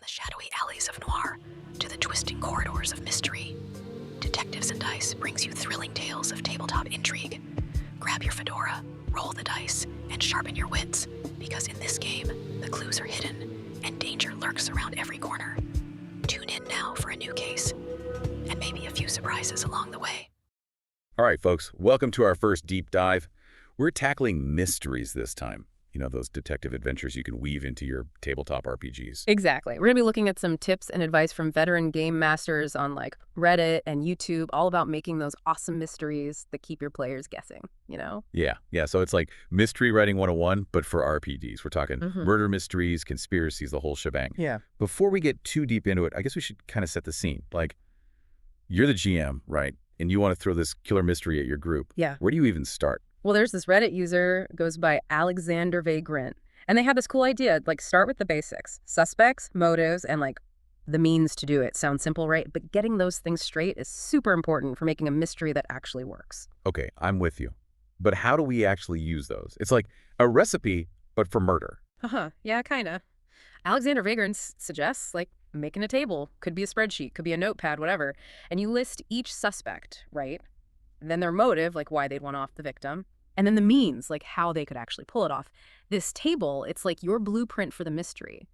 the shadowy alleys of noir to the twisting corridors of mystery, Detectives and Dice brings you thrilling tales of tabletop intrigue. Grab your fedora, roll the dice, and sharpen your wits, because in this game, the clues are hidden and danger lurks around every corner. Tune in now for a new case, and maybe a few surprises along the way. All right, folks, welcome to our first deep dive. We're tackling mysteries this time. You know, those detective adventures you can weave into your tabletop RPGs. Exactly. We're going to be looking at some tips and advice from veteran game masters on like Reddit and YouTube, all about making those awesome mysteries that keep your players guessing, you know? Yeah. So it's like mystery writing 101, but for RPGs. We're talking murder mysteries, conspiracies, the whole shebang. Yeah. Before we get too deep into it, I guess we should kind of set the scene. Like, you're the GM, right? And you want to throw this killer mystery at your group. Yeah. Where do you even start? Well, there's this Reddit user, goes by Alexandrian, and they had this cool idea, like start with the basics, suspects, motives, and like the means to do it. Sounds simple, right? But getting those things straight is super important for making a mystery that actually works. Okay, I'm with you. But how do we actually use those? It's like a recipe, but for murder. Yeah, kind of. Alexander Vagrant suggests, like, making a table. Could be a spreadsheet, could be a notepad, whatever. And you list each suspect, right? Then their motive, like why they'd want off the victim. And then the means, like how they could actually pull it off. This table, it's like your blueprint for the mystery.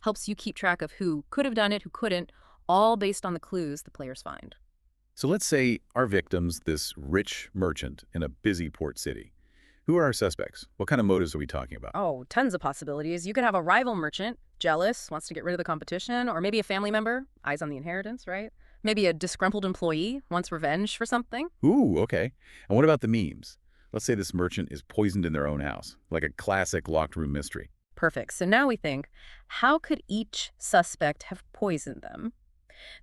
Helps you keep track of who could have done it, who couldn't, all based on the clues the players find. So let's say our victim's this rich merchant in a busy port city. Who are our suspects? What kind of motives are we talking about? Oh, tons of possibilities. You could have a rival merchant, jealous, wants to get rid of the competition, or maybe a family member, eyes on the inheritance, right? Maybe a disgruntled employee, wants revenge for something. Ooh, okay. And what about the memes? Let's say this merchant is poisoned in their own house, like a classic locked room mystery. Perfect. So now we think, how could each suspect have poisoned them?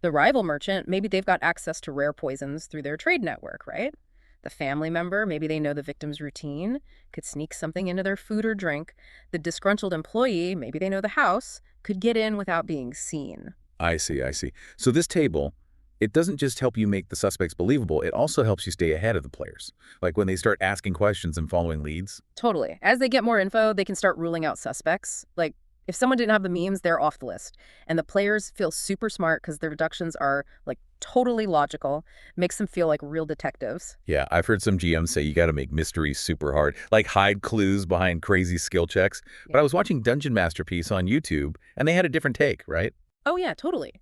The rival merchant, maybe they've got access to rare poisons through their trade network, right? The family member, maybe they know the victim's routine, could sneak something into their food or drink. The disgruntled employee, maybe they know the house, could get in without being seen. I see. So this table, it doesn't just help you make the suspects believable, it also helps you stay ahead of the players. Like when they start asking questions and following leads. Totally. As they get more info, they can start ruling out suspects. Like, if someone didn't have the memes, they're off the list. And the players feel super smart because their deductions are, like, totally logical. Makes them feel like real detectives. Yeah, I've heard some GMs say you got to make mysteries super hard, like hide clues behind crazy skill checks. But I was watching Dungeon Masterpiece on YouTube, and they had a different take, right? Oh, yeah, totally.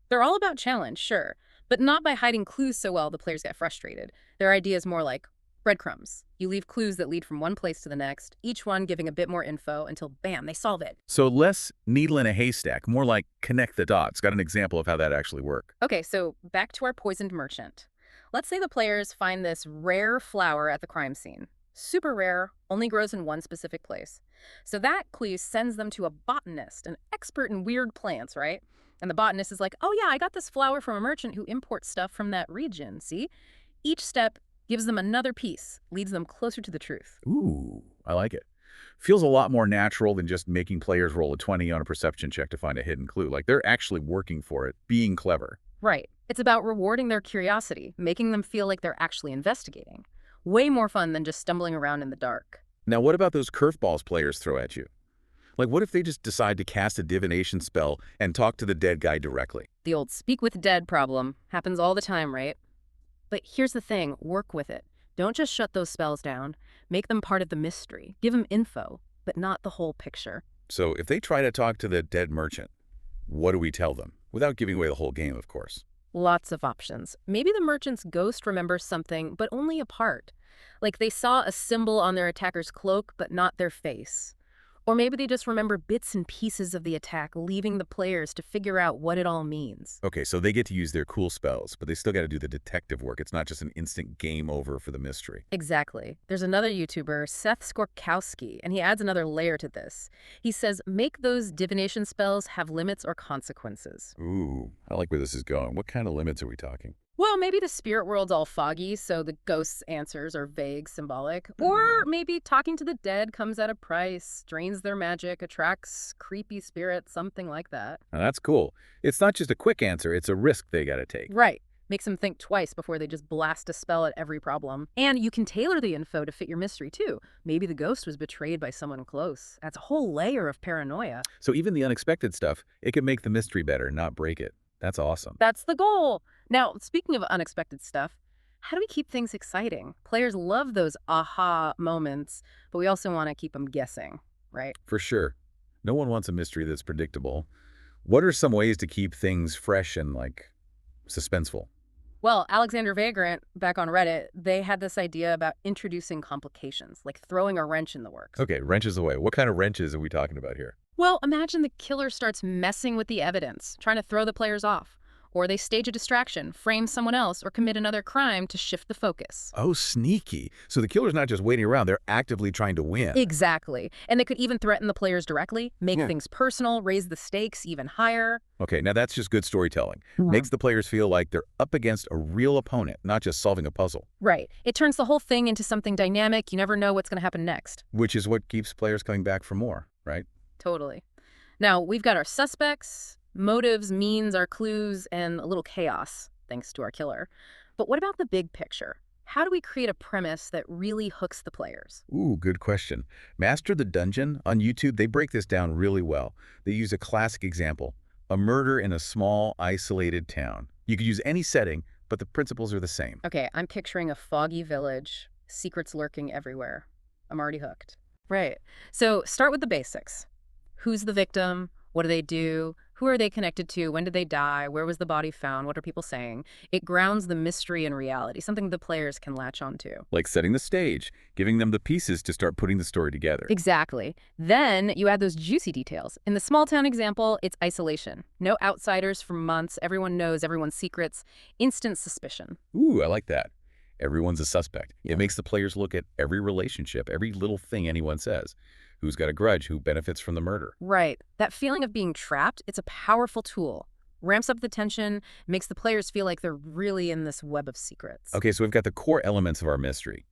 They're all about challenge, sure, but not by hiding clues so well the players get frustrated. Their idea is more like breadcrumbs. You leave clues that lead from one place to the next, each one giving a bit more info until, bam, they solve it. So less needle in a haystack, more like connect the dots. Got an example of how that actually worked? Okay, so back to our poisoned merchant. Let's say the players find this rare flower at the crime scene. Super rare, only grows in one specific place. So that clue sends them to a botanist, an expert in weird plants, right? And the botanist is like, oh yeah, I got this flower from a merchant who imports stuff from that region, see? Each step gives them another piece, leads them closer to the truth. Ooh, I like it. Feels a lot more natural than just making players roll a 20 on a perception check to find a hidden clue. Like they're actually working for it, being clever. Right. It's about rewarding their curiosity, making them feel like they're actually investigating. Way more fun than just stumbling around in the dark. Now, what about those curveballs players throw at you? Like, what if they just decide to cast a divination spell and talk to the dead guy directly? The old speak with dead problem. Happens all the time, right? But here's the thing, work with it. Don't just shut those spells down. Make them part of the mystery. Give them info, but not the whole picture. So if they try to talk to the dead merchant, what do we tell them? Without giving away the whole game, of course. Lots of options. Maybe the merchant's ghost remembers something, but only a part. Like they saw a symbol on their attacker's cloak, but not their face. Or maybe they just remember bits and pieces of the attack, leaving the players to figure out what it all means. Okay, so they get to use their cool spells, but they still got to do the detective work. It's not just an instant game over for the mystery. Exactly. There's another YouTuber, Seth Skorkowski, and he adds another layer to this. He says, make those divination spells have limits or consequences. Ooh, I like where this is going. What kind of limits are we talking? Well, maybe the spirit world's all foggy, so the ghost's answers are vague, symbolic. Or maybe talking to the dead comes at a price, drains their magic, attracts creepy spirits, something like that. Now that's cool. It's not just a quick answer, it's a risk they got to take. Right. Makes them think twice before they just blast a spell at every problem. And you can tailor the info to fit your mystery, too. Maybe the ghost was betrayed by someone close. That's a whole layer of paranoia. So even the unexpected stuff, it can make the mystery better, not break it. That's awesome. That's the goal. Now, speaking of unexpected stuff, how do we keep things exciting? Players love those aha moments, but we also want to keep them guessing, right? For sure. No one wants a mystery that's predictable. What are some ways to keep things fresh and, suspenseful? Well, Alexander Vagrant, back on Reddit, they had this idea about introducing complications, like throwing a wrench in the works. Okay, wrenches away. What kind of wrenches are we talking about here? Well, imagine the killer starts messing with the evidence, trying to throw the players off. Or they stage a distraction, frame someone else, or commit another crime to shift the focus. Oh, sneaky. So the killer's not just waiting around, they're actively trying to win. Exactly. And they could even threaten the players directly, make things personal, raise the stakes even higher. Okay, now that's just good storytelling. Makes the players feel like they're up against a real opponent, not just solving a puzzle. Right. It turns the whole thing into something dynamic. You never know what's going to happen next. Which is what keeps players coming back for more, right? Totally. Now, we've got our suspects, motives, means, our clues, and a little chaos, thanks to our killer. But what about the big picture? How do we create a premise that really hooks the players? Ooh, good question. Master the Dungeon on YouTube, they break this down really well. They use a classic example, a murder in a small, isolated town. You could use any setting, but the principles are the same. Okay, I'm picturing a foggy village, secrets lurking everywhere. I'm already hooked. Right. So start with the basics. Who's the victim? What do they do? Who are they connected to? When did they die? Where was the body found? What are people saying? It grounds the mystery in reality, something the players can latch onto. Like setting the stage, giving them the pieces to start putting the story together. Exactly. Then you add those juicy details. In the small town example, it's isolation. No outsiders for months. Everyone knows everyone's secrets. Instant suspicion. Ooh, I like that. Everyone's a suspect. It makes the players look at every relationship, every little thing anyone says. Who's got a grudge? Who benefits from the murder? Right. That feeling of being trapped, it's a powerful tool. Ramps up the tension, makes the players feel like they're really in this web of secrets. Okay, so we've got the core elements of our mystery.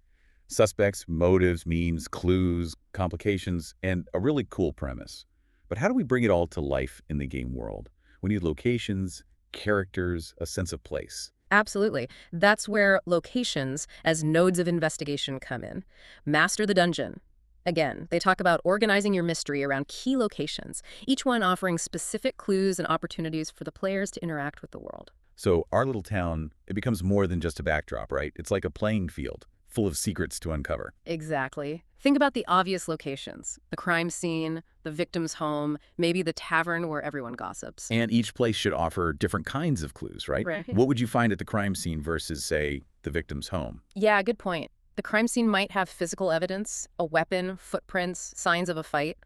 Suspects, motives, means, clues, complications, and a really cool premise. But how do we bring it all to life in the game world? We need locations, characters, a sense of place. Absolutely. That's where locations as nodes of investigation come in. Master the Dungeon. Again, they talk about organizing your mystery around key locations, each one offering specific clues and opportunities for the players to interact with the world. So our little town, it becomes more than just a backdrop, right? It's like a playing field full of secrets to uncover. Exactly. Think about the obvious locations. The crime scene, the victim's home, maybe the tavern where everyone gossips. And each place should offer different kinds of clues, right? Right. What would you find at the crime scene versus, say, the victim's home? Yeah, good point. The crime scene might have physical evidence, a weapon, footprints, signs of a fight.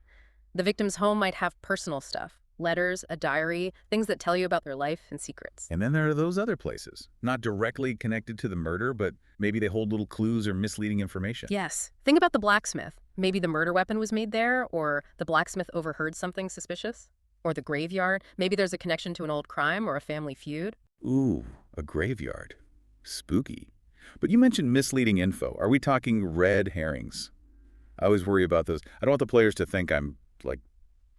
The victim's home might have personal stuff, letters, a diary, things that tell you about their life and secrets. And then there are those other places, not directly connected to the murder, but maybe they hold little clues or misleading information. Yes. Think about the blacksmith. Maybe the murder weapon was made there, or the blacksmith overheard something suspicious. Or the graveyard. Maybe there's a connection to an old crime or a family feud. Ooh, a graveyard. Spooky. But you mentioned misleading info. Are we talking red herrings? I always worry about those. I don't want the players to think I'm,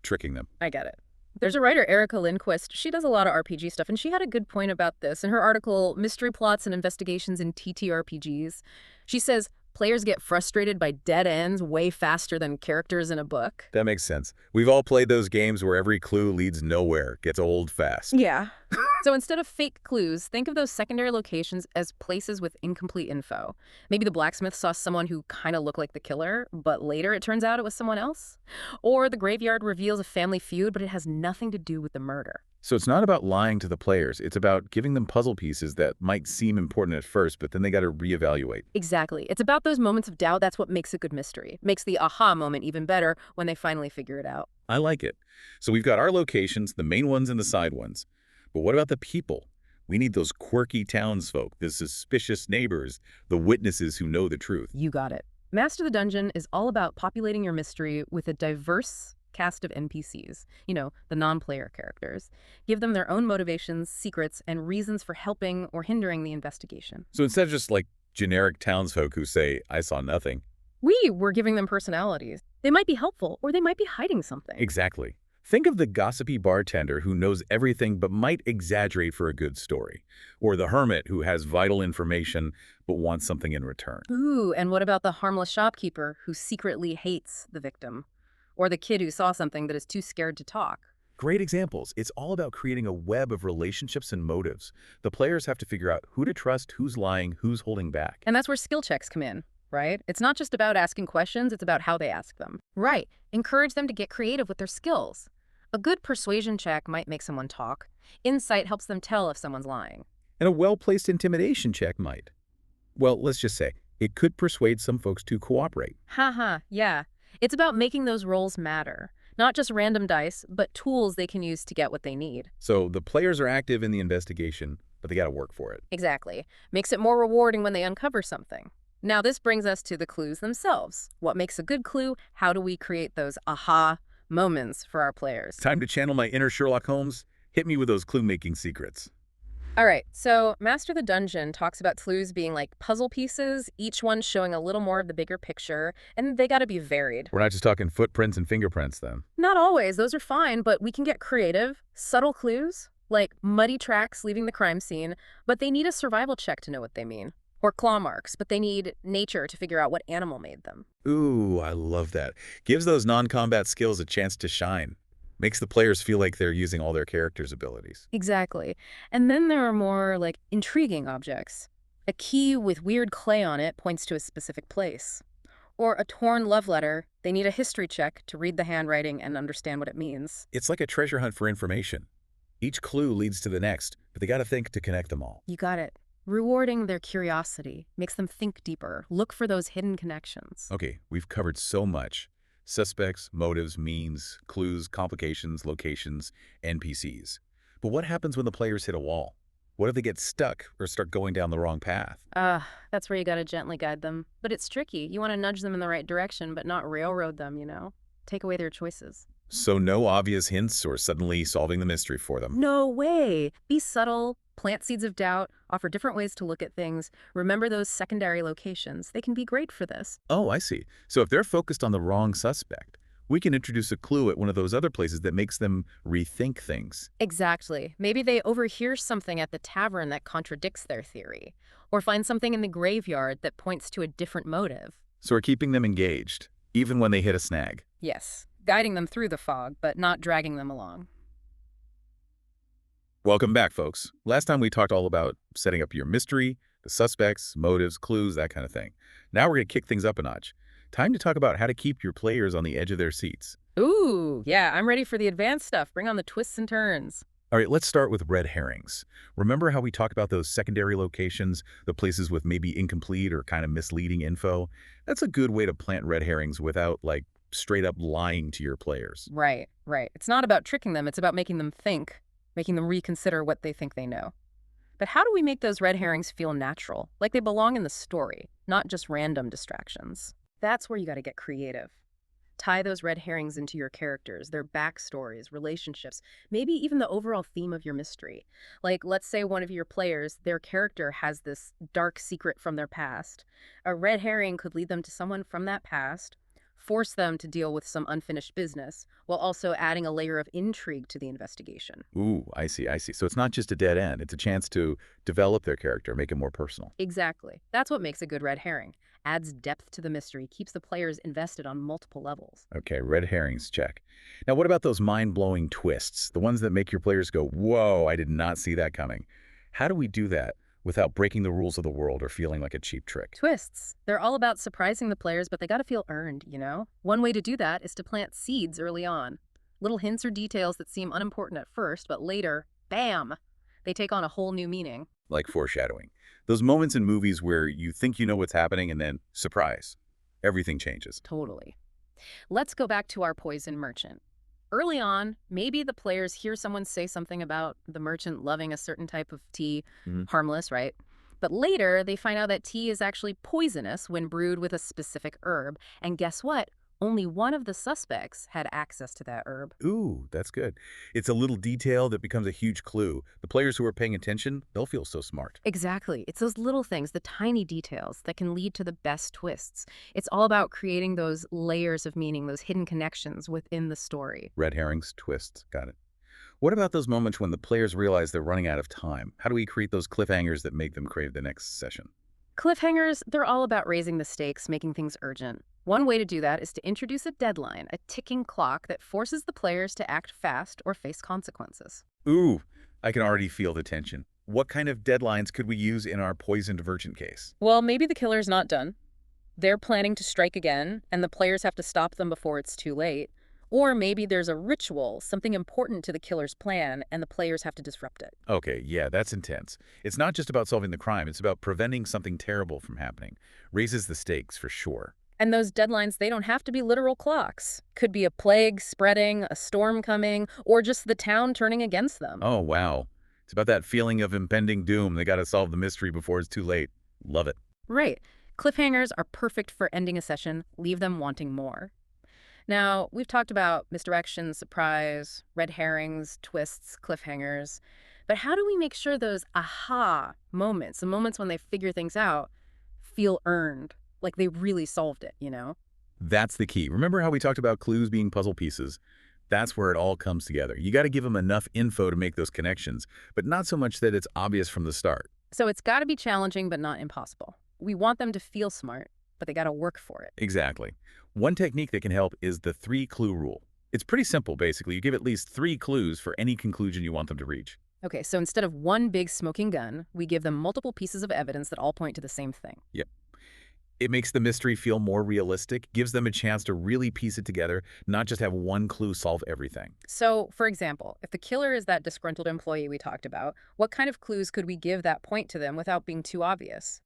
tricking them. I get it. There's a writer, Erica Lindquist. She does a lot of RPG stuff, and she had a good point about this in her article, Mystery Plots and Investigations in TTRPGs. She says, players get frustrated by dead ends way faster than characters in a book. That makes sense. We've all played those games where every clue leads nowhere, gets old fast. Yeah. So instead of fake clues, think of those secondary locations as places with incomplete info. Maybe the blacksmith saw someone who kind of looked like the killer, but later it turns out it was someone else. Or the graveyard reveals a family feud, but it has nothing to do with the murder. So it's not about lying to the players. It's about giving them puzzle pieces that might seem important at first, but then they got to reevaluate. Exactly. It's about those moments of doubt. That's what makes a good mystery. Makes the aha moment even better when they finally figure it out. I like it. So we've got our locations, the main ones and the side ones. But what about the people? We need those quirky townsfolk, the suspicious neighbors, the witnesses who know the truth. You got it. Master the Dungeon is all about populating your mystery with a diverse cast of NPCs, the non-player characters. Give them their own motivations, secrets, and reasons for helping or hindering the investigation. So instead of just generic townsfolk who say, I saw nothing. We're giving them personalities. They might be helpful, or they might be hiding something. Exactly. Think of the gossipy bartender who knows everything but might exaggerate for a good story, or the hermit who has vital information but wants something in return. Ooh, and what about the harmless shopkeeper who secretly hates the victim? Or the kid who saw something that is too scared to talk? Great examples. It's all about creating a web of relationships and motives. The players have to figure out who to trust, who's lying, who's holding back. And that's where skill checks come in, right? It's not just about asking questions, it's about how they ask them. Right. Encourage them to get creative with their skills. A good persuasion check might make someone talk. Insight helps them tell if someone's lying. And a well-placed intimidation check might. Well, let's just say, it could persuade some folks to cooperate. Haha, yeah. It's about making those roles matter. Not just random dice, but tools they can use to get what they need. So the players are active in the investigation, but they got to work for it. Exactly. Makes it more rewarding when they uncover something. Now this brings us to the clues themselves. What makes a good clue? How do we create those aha moments for our players? Time to channel my inner Sherlock Holmes. Hit me with those clue-making secrets. All right, so Master the Dungeon talks about clues being like puzzle pieces, each one showing a little more of the bigger picture, and they gotta be varied. We're not just talking footprints and fingerprints then. Not always, those are fine, but we can get creative. Subtle clues, like muddy tracks leaving the crime scene, but they need a survival check to know what they mean. Or claw marks, but they need nature to figure out what animal made them. Ooh, I love that. Gives those non-combat skills a chance to shine. Makes the players feel like they're using all their character's abilities. Exactly. And then there are more, like, intriguing objects. A key with weird clay on it points to a specific place. Or a torn love letter, they need a history check to read the handwriting and understand what it means. It's like a treasure hunt for information. Each clue leads to the next, but they got to think to connect them all. You got it. Rewarding their curiosity makes them think deeper, look for those hidden connections. Okay, we've covered so much. Suspects, motives, means, clues, complications, locations, NPCs. But what happens when the players hit a wall? What if they get stuck or start going down the wrong path? That's where you gotta gently guide them. But it's tricky. You want to nudge them in the right direction, but not railroad them, you know? Take away their choices. So no obvious hints or suddenly solving the mystery for them. No way! Be subtle, plant seeds of doubt, offer different ways to look at things. Remember those secondary locations. They can be great for this. Oh, I see. So if they're focused on the wrong suspect, we can introduce a clue at one of those other places that makes them rethink things. Exactly. Maybe they overhear something at the tavern that contradicts their theory, or find something in the graveyard that points to a different motive. So we're keeping them engaged, even when they hit a snag. Yes, guiding them through the fog, but not dragging them along. Welcome back, folks. Last time we talked all about setting up your mystery, the suspects, motives, clues, that kind of thing. Now we're going to kick things up a notch. Time to talk about how to keep your players on the edge of their seats. Ooh, yeah, I'm ready for the advanced stuff. Bring on the twists and turns. All right, let's start with red herrings. Remember how we talk about those secondary locations, the places with maybe incomplete or kind of misleading info? That's a good way to plant red herrings without, like, straight up lying to your players. Right. It's not about tricking them. It's about making them think, making them reconsider what they think they know. But how do we make those red herrings feel natural, like they belong in the story, not just random distractions? That's where you got to get creative. Tie those red herrings into your characters, their backstories, relationships, maybe even the overall theme of your mystery. Like, let's say one of your players, their character has this dark secret from their past. A red herring could lead them to someone from that past, force them to deal with some unfinished business, while also adding a layer of intrigue to the investigation. Ooh, I see. So it's not just a dead end. It's a chance to develop their character, make it more personal. Exactly. That's what makes a good red herring. Adds depth to the mystery, keeps the players invested on multiple levels. Okay, red herrings, check. Now, what about those mind-blowing twists? The ones that make your players go, whoa, I did not see that coming. How do we do that without breaking the rules of the world or feeling like a cheap trick? Twists. They're all about surprising the players, but they gotta feel earned, you know? One way to do that is to plant seeds early on. Little hints or details that seem unimportant at first, but later, bam, they take on a whole new meaning. Like foreshadowing. Those moments in movies where you think you know what's happening and then, surprise, everything changes. Totally. Let's go back to our poison merchant. Early on, maybe the players hear someone say something about the merchant loving a certain type of tea, harmless, right? But later, they find out that tea is actually poisonous when brewed with a specific herb. And guess what? only one of the suspects had access to that herb. Ooh, that's good. It's a little detail that becomes a huge clue. The players who are paying attention, they'll feel so smart. Exactly. It's those little things, the tiny details, that can lead to the best twists. It's all about creating those layers of meaning, those hidden connections within the story. Red herrings, twists, got it. What about those moments when the players realize they're running out of time? How do we create those cliffhangers that make them crave the next session? Cliffhangers, they're all about raising the stakes, making things urgent. One way to do that is to introduce a deadline, a ticking clock that forces the players to act fast or face consequences. Ooh, I can already feel the tension. What kind of deadlines could we use in our poisoned merchant case? Well, maybe the killer's not done. They're planning to strike again, and the players have to stop them before it's too late. Or maybe there's a ritual, something important to the killer's plan, and the players have to disrupt it. Okay, yeah, that's intense. It's not just about solving the crime, it's about preventing something terrible from happening. Raises the stakes, for sure. And those deadlines, they don't have to be literal clocks. Could be a plague spreading, a storm coming, or just the town turning against them. Oh, wow. It's about that feeling of impending doom. They gotta solve the mystery before it's too late. Love it. Right. Cliffhangers are perfect for ending a session, leave them wanting more. Now, we've talked about misdirection, surprise, red herrings, twists, cliffhangers. But how do we make sure those aha moments, the moments when they figure things out, feel earned, like they really solved it, you know? That's the key. Remember how we talked about clues being puzzle pieces? That's where it all comes together. You gotta give them enough info to make those connections, but not so much that it's obvious from the start. So it's got to be challenging, but not impossible. We want them to feel smart, but they got to work for it. Exactly. One technique that can help is the 3-clue rule. It's pretty simple, basically. You give at least 3 clues for any conclusion you want them to reach. Okay, so instead of one big smoking gun, we give them multiple pieces of evidence that all point to the same thing. Yep. It makes the mystery feel more realistic, gives them a chance to really piece it together, not just have one clue solve everything. So, for example, if the killer is that disgruntled employee we talked about, what kind of clues could we give that point to them without being too obvious?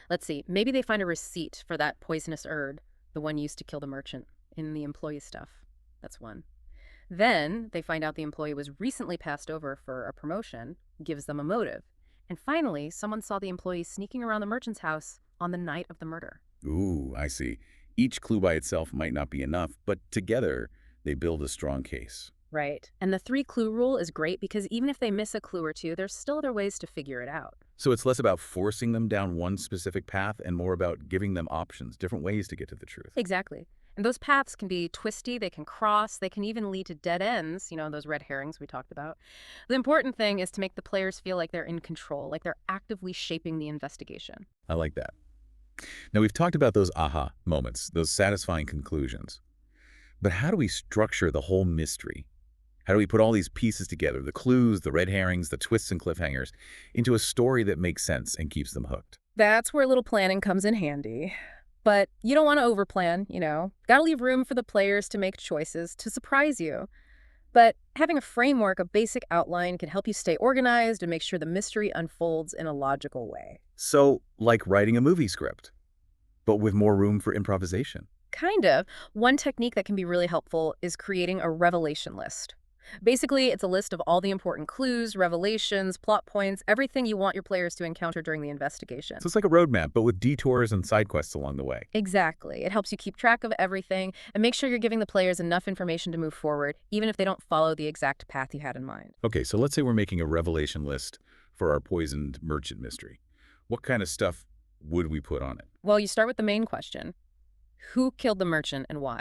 Let's see. Maybe they find a receipt for that poisonous herb, the one used to kill the merchant, in the employee stuff. That's one. Then they find out the employee was recently passed over for a promotion, gives them a motive. And finally, someone saw the employee sneaking around the merchant's house on the night of the murder. Ooh, I see. Each clue by itself might not be enough, but together they build a strong case. Right. And the 3-clue rule is great because even if they miss a clue or two, there's still other ways to figure it out. So it's less about forcing them down one specific path and more about giving them options, different ways to get to the truth. Exactly. And those paths can be twisty, they can cross, they can even lead to dead ends, those red herrings we talked about. The important thing is to make the players feel like they're in control, like they're actively shaping the investigation. I like that. Now, we've talked about those aha moments, those satisfying conclusions. But how do we structure the whole mystery? How do we put all these pieces together, the clues, the red herrings, the twists and cliffhangers, into a story that makes sense and keeps them hooked? That's where a little planning comes in handy. But you don't want to overplan, Gotta leave room for the players to make choices, to surprise you. But having a framework, a basic outline, can help you stay organized and make sure the mystery unfolds in a logical way. So, like writing a movie script, but with more room for improvisation. Kind of. One technique that can be really helpful is creating a revelation list. Basically, it's a list of all the important clues, revelations, plot points, everything you want your players to encounter during the investigation. So it's like a roadmap, but with detours and side quests along the way. Exactly. It helps you keep track of everything and make sure you're giving the players enough information to move forward, even if they don't follow the exact path you had in mind. Okay, so let's say we're making a revelation list for our poisoned merchant mystery. What kind of stuff would we put on it? Well, you start with the main question. Who killed the merchant and why?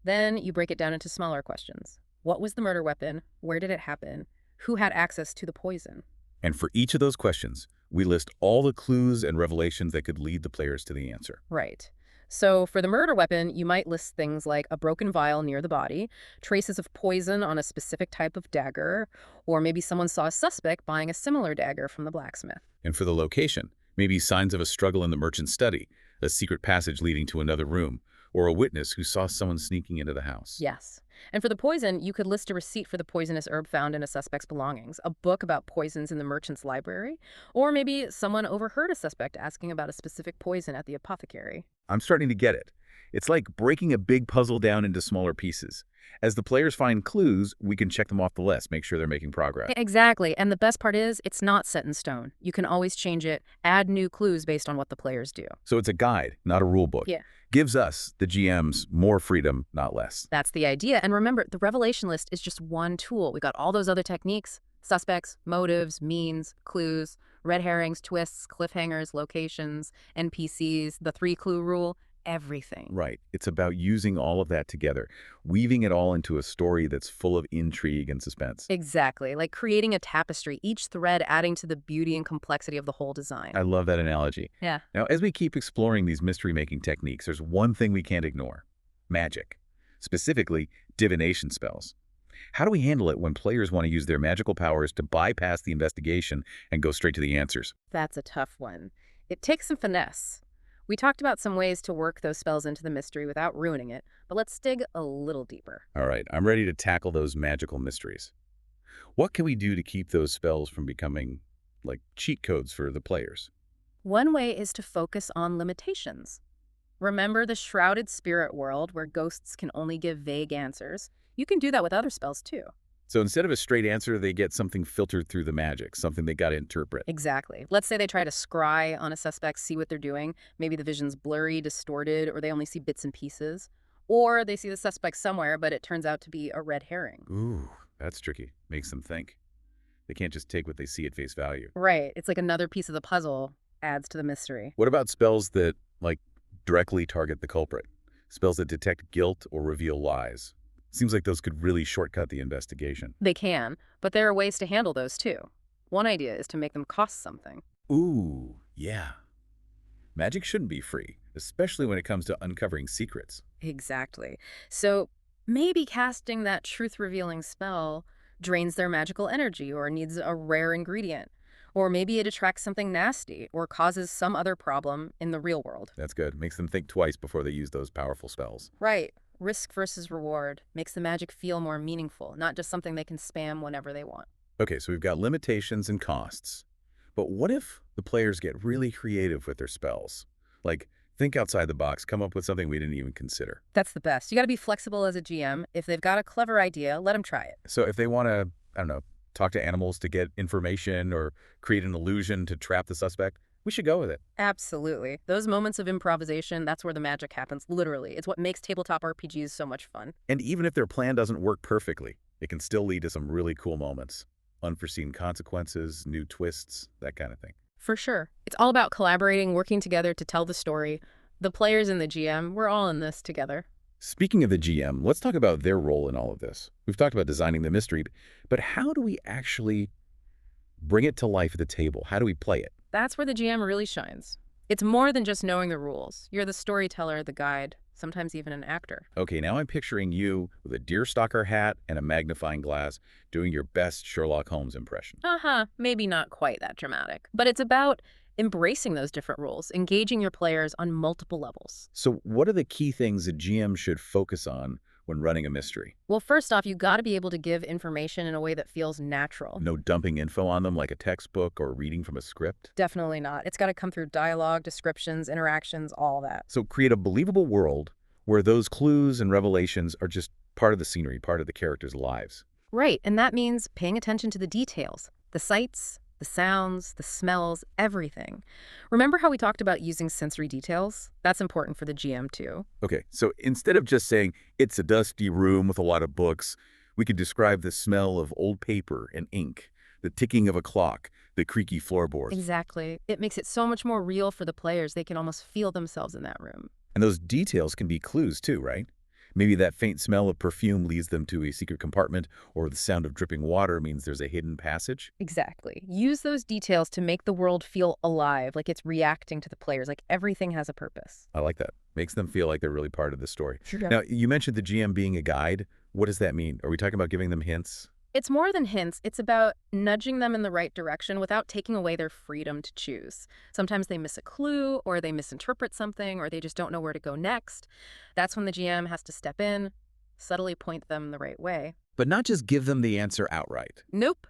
Then you break it down into smaller questions. What was the murder weapon? Where did it happen? Who had access to the poison? And for each of those questions, we list all the clues and revelations that could lead the players to the answer. Right. So for the murder weapon, you might list things like a broken vial near the body, traces of poison on a specific type of dagger, or maybe someone saw a suspect buying a similar dagger from the blacksmith. And for the location, maybe signs of a struggle in the merchant's study, a secret passage leading to another room, or a witness who saw someone sneaking into the house. Yes. And for the poison, you could list a receipt for the poisonous herb found in a suspect's belongings, a book about poisons in the merchant's library, or maybe someone overheard a suspect asking about a specific poison at the apothecary. I'm starting to get it. It's like breaking a big puzzle down into smaller pieces. As the players find clues, we can check them off the list, make sure they're making progress. Exactly. And the best part is, it's not set in stone. You can always change it, add new clues based on what the players do. So it's a guide, not a rule book. Yeah. gives us, the GMs, more freedom, not less. That's the idea. And remember, the revelation list is just one tool. We got all those other techniques: suspects, motives, means, clues, red herrings, twists, cliffhangers, locations, NPCs, the 3-clue rule, everything. Right. It's about using all of that together, weaving it all into a story that's full of intrigue and suspense. Exactly. Like creating a tapestry, each thread adding to the beauty and complexity of the whole design. I love that analogy. Yeah. Now, as we keep exploring these mystery-making techniques, there's one thing we can't ignore: magic. Specifically, divination spells. How do we handle it when players want to use their magical powers to bypass the investigation and go straight to the answers? That's a tough one. It takes some finesse. We talked about some ways to work those spells into the mystery without ruining it, but let's dig a little deeper. All right, I'm ready to tackle those magical mysteries. What can we do to keep those spells from becoming, like, cheat codes for the players? One way is to focus on limitations. Remember the shrouded spirit world where ghosts can only give vague answers? You can do that with other spells too. So instead of a straight answer, they get something filtered through the magic, something they got to interpret. Exactly. Let's say they try to scry on a suspect, see what they're doing. Maybe the vision's blurry, distorted, or they only see bits and pieces. Or they see the suspect somewhere, but it turns out to be a red herring. Ooh, that's tricky. Makes them think. They can't just take what they see at face value. Right. It's like another piece of the puzzle adds to the mystery. What about spells that, like, directly target the culprit? Spells that detect guilt or reveal lies? Seems like those could really shortcut the investigation. They can, but there are ways to handle those too. One idea is to make them cost something. Ooh, yeah. Magic shouldn't be free, especially when it comes to uncovering secrets. Exactly. So maybe casting that truth-revealing spell drains their magical energy or needs a rare ingredient. Or maybe it attracts something nasty or causes some other problem in the real world. That's good. Makes them think twice before they use those powerful spells. Right. Risk versus reward makes the magic feel more meaningful, not just something they can spam whenever they want. Okay, so we've got limitations and costs. But what if the players get really creative with their spells? Like, think outside the box, come up with something we didn't even consider. That's the best. You got to be flexible as a GM. If they've got a clever idea, let them try it. So if they want to, I don't know, talk to animals to get information or create an illusion to trap the suspect, we should go with it. Absolutely. Those moments of improvisation, that's where the magic happens, literally. It's what makes tabletop RPGs so much fun. And even if their plan doesn't work perfectly, it can still lead to some really cool moments. Unforeseen consequences, new twists, that kind of thing. For sure. It's all about collaborating, working together to tell the story. The players and the GM, we're all in this together. Speaking of the GM, let's talk about their role in all of this. We've talked about designing the mystery, but how do we actually bring it to life at the table? How do we play it? That's where the GM really shines. It's more than just knowing the rules. You're the storyteller, the guide, sometimes even an actor. Okay, now I'm picturing you with a deerstalker hat and a magnifying glass doing your best Sherlock Holmes impression. Maybe not quite that dramatic. But it's about embracing those different rules, engaging your players on multiple levels. So what are the key things a GM should focus on when running a mystery? Well, first off, you got to be able to give information in a way that feels natural. No dumping info on them like a textbook or reading from a script? Definitely not. It's got to come through dialogue, descriptions, interactions, all that. So create a believable world where those clues and revelations are just part of the scenery, part of the characters' lives. Right, and that means paying attention to the details, the sights, the sounds, the smells, everything. Remember how we talked about using sensory details? That's important for the GM too. Okay, so instead of just saying, it's a dusty room with a lot of books, we could describe the smell of old paper and ink, the ticking of a clock, the creaky floorboards. Exactly. It makes it so much more real for the players. They can almost feel themselves in that room. And those details can be clues too, right? Maybe that faint smell of perfume leads them to a secret compartment, or the sound of dripping water means there's a hidden passage. Exactly. Use those details to make the world feel alive, like it's reacting to the players, like everything has a purpose. I like that. Makes them feel like they're really part of the story. Sure. Now, you mentioned the GM being a guide. What does that mean? Are we talking about giving them hints? It's more than hints. It's about nudging them in the right direction without taking away their freedom to choose. Sometimes they miss a clue, or they misinterpret something, or they just don't know where to go next. That's when the GM has to step in, subtly point them the right way. But not just give them the answer outright. Nope.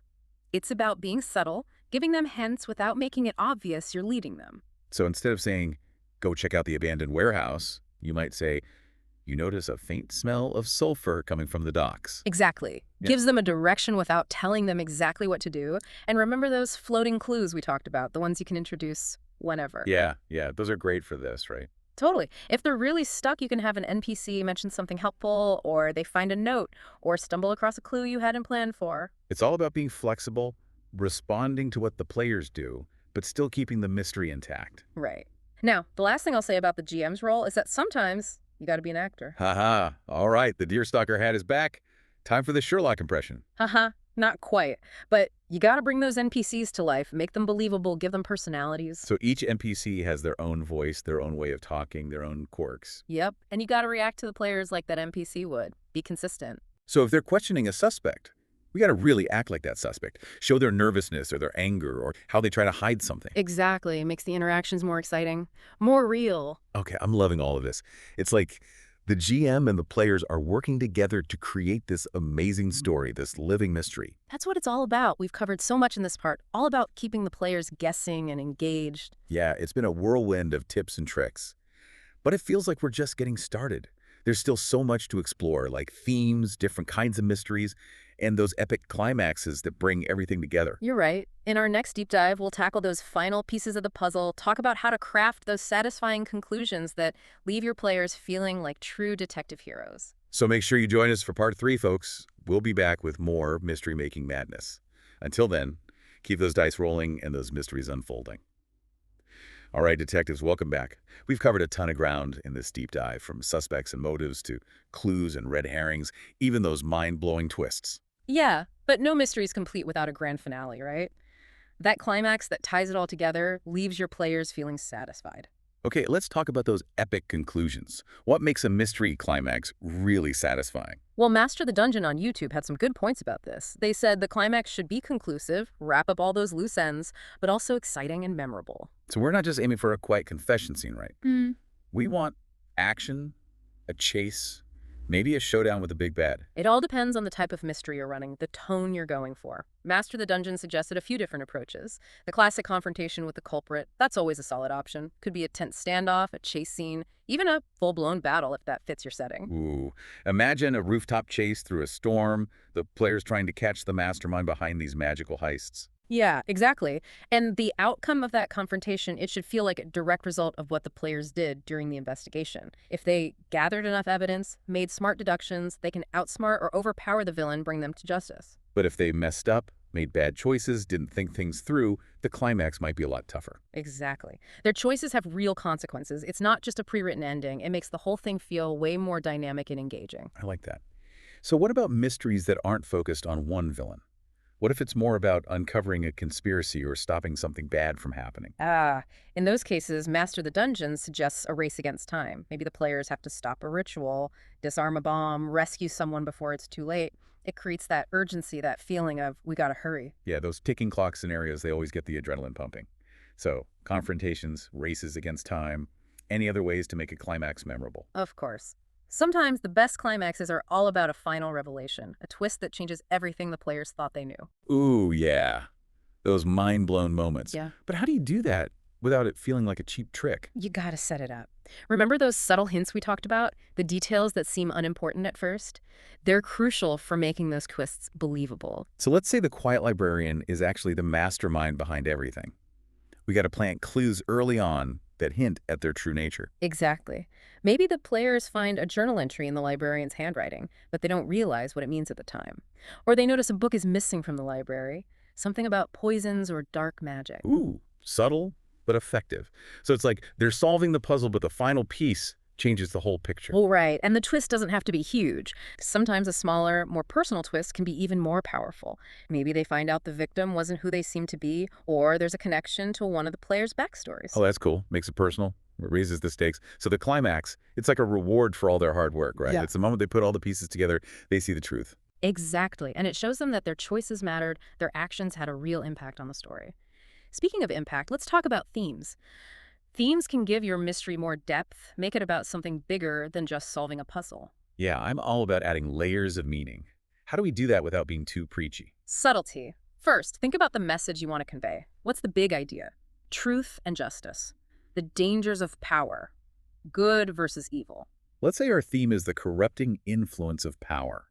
It's about being subtle, giving them hints without making it obvious you're leading them. So instead of saying, go check out the abandoned warehouse, you might say, you notice a faint smell of sulfur coming from the docks. Exactly. Yeah. Gives them a direction without telling them exactly what to do. And remember those floating clues we talked about, the ones you can introduce whenever. Yeah, those are great for this, right? Totally. If they're really stuck, you can have an NPC mention something helpful, or they find a note, or stumble across a clue you hadn't planned for. It's all about being flexible, responding to what the players do, but still keeping the mystery intact. Right. Now, the last thing I'll say about the GM's role is that sometimes you gotta be an actor. Haha, all right, the Deerstalker hat is back. Time for the Sherlock impression. Haha, not quite. But you gotta bring those NPCs to life, make them believable, give them personalities. So each NPC has their own voice, their own way of talking, their own quirks. Yep, and you gotta react to the players like that NPC would. Be consistent. So if they're questioning a suspect, we got to really act like that suspect. Show their nervousness or their anger or how they try to hide something. Exactly. It makes the interactions more exciting, more real. Okay, I'm loving all of this. It's like the GM and the players are working together to create this amazing story, this living mystery. That's what it's all about. We've covered so much in this part, all about keeping the players guessing and engaged. Yeah, it's been a whirlwind of tips and tricks. But it feels like we're just getting started. There's still so much to explore, like themes, different kinds of mysteries, and those epic climaxes that bring everything together. You're right. In our next deep dive, we'll tackle those final pieces of the puzzle, talk about how to craft those satisfying conclusions that leave your players feeling like true detective heroes. So make sure you join us for part 3, folks. We'll be back with more mystery-making madness. Until then, keep those dice rolling and those mysteries unfolding. All right, detectives, welcome back. We've covered a ton of ground in this deep dive, from suspects and motives to clues and red herrings, even those mind-blowing twists. Yeah, but no mystery is complete without a grand finale, right? That climax that ties it all together leaves your players feeling satisfied. Okay, let's talk about those epic conclusions. What makes a mystery climax really satisfying? Well, Master the Dungeon on YouTube had some good points about this. They said the climax should be conclusive, wrap up all those loose ends, but also exciting and memorable. So we're not just aiming for a quiet confession scene, right? We want action, a chase, maybe a showdown with a big bad. It all depends on the type of mystery you're running, the tone you're going for. Master the Dungeon suggested a few different approaches. The classic confrontation with the culprit, that's always a solid option. Could be a tense standoff, a chase scene, even a full-blown battle if that fits your setting. Ooh, imagine a rooftop chase through a storm, the players trying to catch the mastermind behind these magical heists. Yeah, exactly. And the outcome of that confrontation, it should feel like a direct result of what the players did during the investigation. If they gathered enough evidence, made smart deductions, they can outsmart or overpower the villain, bring them to justice. But if they messed up, made bad choices, didn't think things through, the climax might be a lot tougher. Exactly. Their choices have real consequences. It's not just a pre-written ending. It makes the whole thing feel way more dynamic and engaging. I like that. So what about mysteries that aren't focused on one villain? What if it's more about uncovering a conspiracy or stopping something bad from happening? In those cases, Master the Dungeon suggests a race against time. Maybe the players have to stop a ritual, disarm a bomb, rescue someone before it's too late. It creates that urgency, that feeling of, we gotta hurry. Yeah, those ticking clock scenarios, they always get the adrenaline pumping. So, confrontations, races against time, any other ways to make a climax memorable? Of course. Sometimes the best climaxes are all about a final revelation, a twist that changes everything the players thought they knew. Ooh, yeah. Those mind-blown moments. Yeah. But how do you do that without it feeling like a cheap trick? You gotta set it up. Remember those subtle hints we talked about? The details that seem unimportant at first? They're crucial for making those twists believable. So let's say the quiet librarian is actually the mastermind behind everything. We got to plant clues early on that hint at their true nature. Exactly. Maybe the players find a journal entry in the librarian's handwriting, but they don't realize what it means at the time. Or they notice a book is missing from the library, something about poisons or dark magic. Ooh, subtle but effective. So it's like they're solving the puzzle, but the final piece changes the whole picture. Well, right. And the twist doesn't have to be huge. Sometimes a smaller, more personal twist can be even more powerful. Maybe they find out the victim wasn't who they seemed to be, or there's a connection to one of the players' backstories. Oh, that's cool. Makes it personal. It raises the stakes. So the climax, it's like a reward for all their hard work, right? Yeah. It's the moment they put all the pieces together, they see the truth. Exactly. And it shows them that their choices mattered, their actions had a real impact on the story. Speaking of impact, let's talk about themes. Themes can give your mystery more depth, make it about something bigger than just solving a puzzle. Yeah, I'm all about adding layers of meaning. How do we do that without being too preachy? Subtlety. First, think about the message you want to convey. What's the big idea? Truth and justice. The dangers of power. Good versus evil. Let's say our theme is the corrupting influence of power.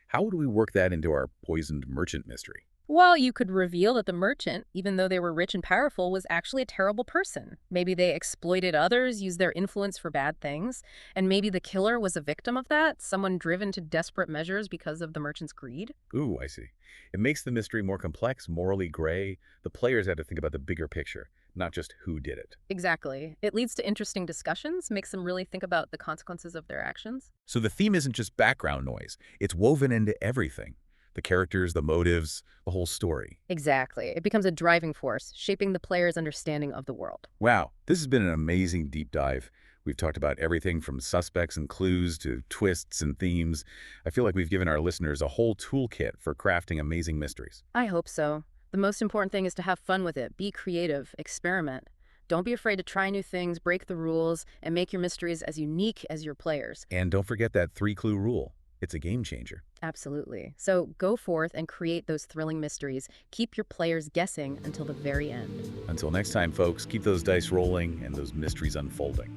How would we work that into our poisoned merchant mystery? Well, you could reveal that the merchant, even though they were rich and powerful, was actually a terrible person. Maybe they exploited others, used their influence for bad things, and maybe the killer was a victim of that, someone driven to desperate measures because of the merchant's greed. Ooh, I see. It makes the mystery more complex, morally gray. The players have to think about the bigger picture, not just who did it. Exactly. It leads to interesting discussions, makes them really think about the consequences of their actions. So the theme isn't just background noise. It's woven into everything. The characters, the motives, the whole story. Exactly. It becomes a driving force, shaping the player's understanding of the world. Wow, this has been an amazing deep dive. We've talked about everything from suspects and clues to twists and themes. I feel like we've given our listeners a whole toolkit for crafting amazing mysteries. I hope so. The most important thing is to have fun with it. Be creative, experiment. Don't be afraid to try new things, break the rules, and make your mysteries as unique as your players. And don't forget that 3-clue rule. It's a game changer. Absolutely. So go forth and create those thrilling mysteries. Keep your players guessing until the very end. Until next time, folks, keep those dice rolling and those mysteries unfolding.